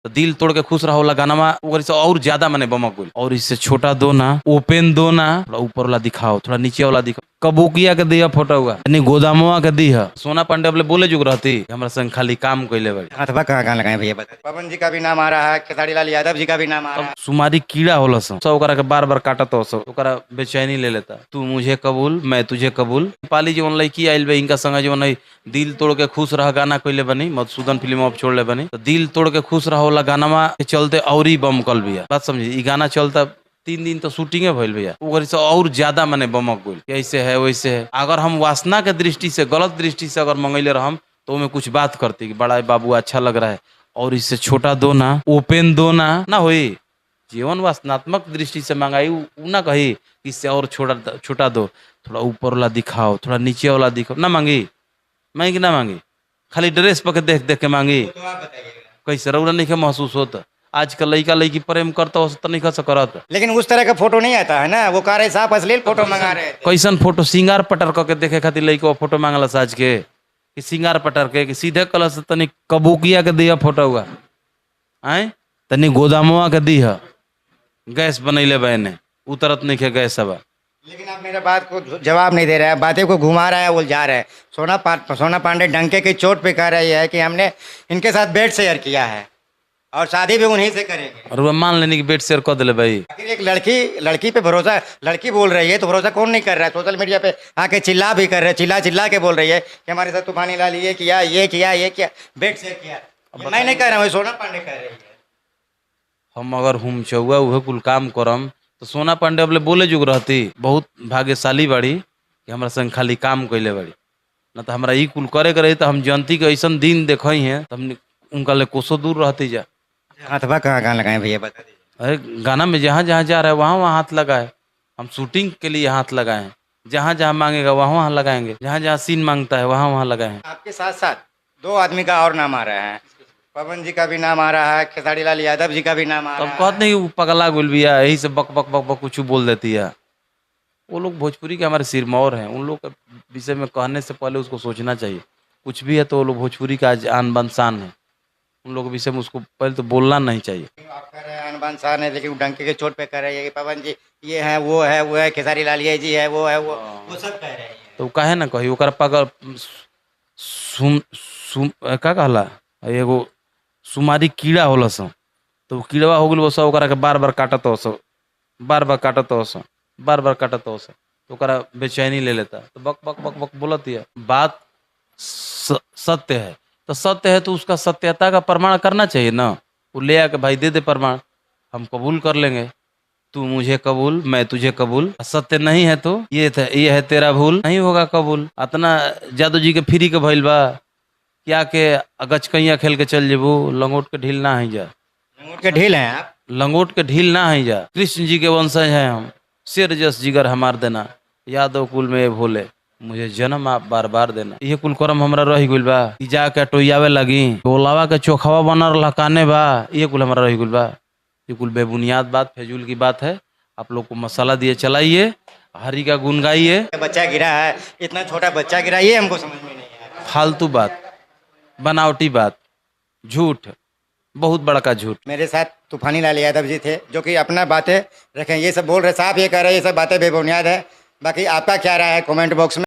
तो दिल तोड़ के खुश रहो गाना ओकर से और ज्यादा मैंने बमक गई। और इससे छोटा दो ना, ओपन दो ना, थोड़ा ऊपर वाला दिखाओ, थोड़ा नीचे वाला दिखाओ। कबूकिया के दिया फोटो हुआ यानी गोदामवा के दी है। सोना पांडे अपने बोले जुग रहती हमारा संग खाली काम कैले बड़ी। अथवा कहाँ लगाए भैया बता। पवन जी का भी नाम आ रहा है, खेसारी लाल यादव जी का भी नाम आ रहा है। सुमारी कीड़ा होला सब ओकरा के बार बार काटत हो सब, ओकरा बेचैनी ले लेता। तू मुझे कबूल मैं तुझे कबूल। नेपाली जीवन लड़की आइल बे इनका संग जीवन दिल तोड़ के खुश रह गाना कैले बनी, मधुसूदन फिल्म अब छोड़ ले बनी। तो दिल तोड़ के खुश रहो गाना के चलते और ही बम कल भैया। बात समझी, ई गाना चलता 3 दिन तो शूटिंगे भइल भैया, ओकर से और ज्यादा मैंने बमक गई। ऐसे है वैसे है। अगर हम वासना के दृष्टि से, गलत दृष्टि से अगर मंगैले रहम तो मैं कुछ बात करती कि बड़ा बाबू अच्छा लग रहा है, और इससे छोटा दो ना, ओपन दो ना होई। जीवन वासनात्मक दृष्टि से मंगाई उ ना कही इससे और छोटा दो, थोड़ा ऊपर वाला दिखाओ, थोड़ा नीचे वाला दिखाओ। ना मांगी मांगी ना मांगी, खाली ड्रेस पर देख देख के मांगी। तो आप बताइएगा, कैसे रौरा नहीं महसूस होता? आजकल लड़का लड़की प्रेम करता हो तो नहीं कर करत। लेकिन उस तरह का फोटो नहीं आता है ना, वो कार साफ अश्लील फोटो मंगा रहे थे। कैसन फोटो सिंगार पटर करके देखे खातिर लड़को फोटो मांगल साज के कि सिंगार पटर के कि सीधे कलर से तनी कबूकिया के दिया फोटो हुआ आए, तनी गोदामवा के दी है। गैस बनैले बहने उतरत नहीं है गैस अब। लेकिन आप मेरे बात को जवाब नहीं दे रहे हैं, बातें को घुमा रहा है, उलझा रहे हैं। सोना पांडे डंके की चोट पे कह रही है कि हमने इनके साथ बेड शेयर किया है और शादी भी उन्हीं से करेंगे। और वह मान लेने की बेड शेयर कर दिले भाई। आखिर एक लड़की पे भरोसा, लड़की बोल रही है तो भरोसा कौन नहीं कर रहा है? सोशल मीडिया पे आके चिल्ला भी कर रहे हैं, चिल्ला के बोल रही है कि हमारे साथ तूफानी लाल ये किया बेड शेयर किया। मैं नहीं कह रहा हूँ, सोना पांडे कह रही है। हम अगर हम चौआ उहे कुल काम करम तो सोना पांडे अब बोले जुग रहती बहुत भाग्यशाली बड़ी कि हमारा संग खाली काम कैले बड़ी। न तो हमारा ई कुल करे के रही तो हम जनती के ऐसा दिन देख हैं तो हम उनका ले कोसों दूर रहती जा। अथवा कहाँ लगाए भैया बता दीजिए। अरे गाना में जहाँ जहाँ जा रहा है वहाँ वहाँ हाथ लगाए। हम शूटिंग के लिए हाथ लगाए हैं, जहाँ जहाँ मांगेगा वहाँ वहाँ लगाएंगे, जहाँ जहाँ सीन मांगता है वहाँ वहाँ लगाए हैं। आपके साथ साथ 2 आदमी का और नाम आ रहा है, पवन जी का भी नाम आ रहा है, खेसारी लाल यादव जी का भी नाम आ रहा तब है। कहत नहीं वो पगला गुल भी है, यही से बक बक बक बक कुछ बोल देती है। वो लोग भोजपुरी के हमारे सिरमौर हैं, उन लोग के विषय में कहने से पहले उसको सोचना चाहिए। कुछ भी है तो वो लोग भोजपुरी का आन बान शान है, उन लोगों के विषय में उसको पहले तो बोलना नहीं चाहिए। आप कह रहे हैं अनबन शान है, लेकिन डंके के चोट पे कह रहे हैं कि पवन जी ये है वो है खेसारी लाल ये जी है वो सब कह रहे हैं। तो कहे ना कही ओकरा पगल का कहला एगो सुमारी कीड़ा होला सो, तो वो कीड़वा हो गल सब ओकरा के बार बार काटत हो सब, बार बार काटत हो सब, बार बार काटत हो सब, तो ओकरा बेचैनी ले लेता। तो बक बक बक बक बोलत है। बात सत्य है तो सत्य है तो उसका सत्यता का प्रमाण करना चाहिए ना। वो ले आके भाई दे दे प्रमाण, हम कबूल कर लेंगे। तू मुझे कबूल मैं तुझे कबूल। सत्य नहीं है तो ये है तेरा भूल, नहीं होगा कबूल। अतना जादू जी के फ्री के भइल बा क्या के गचकैया खेल के चल जेबू, लंगोट के ढील ना है जा। लंगोट के ढील हैं आप? लंगोट के ढील ना है जा। कृष्ण जी के वंशज हैं हम, शेर जस जिगर हमार देना, यादव कुल में ये भोले, मुझे जन्म आप बार बार देना। ये कुल करम हमरा रह गइल बा। ई जाके टोइयावे लगी बोलावा के चोखवा बनल लकाने बा, ये कुल हमरा रह गइल बा। ये कुल बेबुनियाद बात, फजूल की बात है। आप लोग को मसाला दिए चलाइए, हरी का गुन गाइए। बच्चा गिरा है, इतना छोटा बच्चा गिरा, ये हमको समझ में नहीं आया। फालतू बात, बनावटी बात, झूठ, बहुत बड़ा का झूठ। मेरे साथ तूफानी लाल यादव जी थे जो कि अपना बातें रखें, ये सब बोल रहे, साफ ये कह रहे हैं ये सब बातें बेबुनियाद है। बाकी आपका क्या राय है कमेंट बॉक्स में।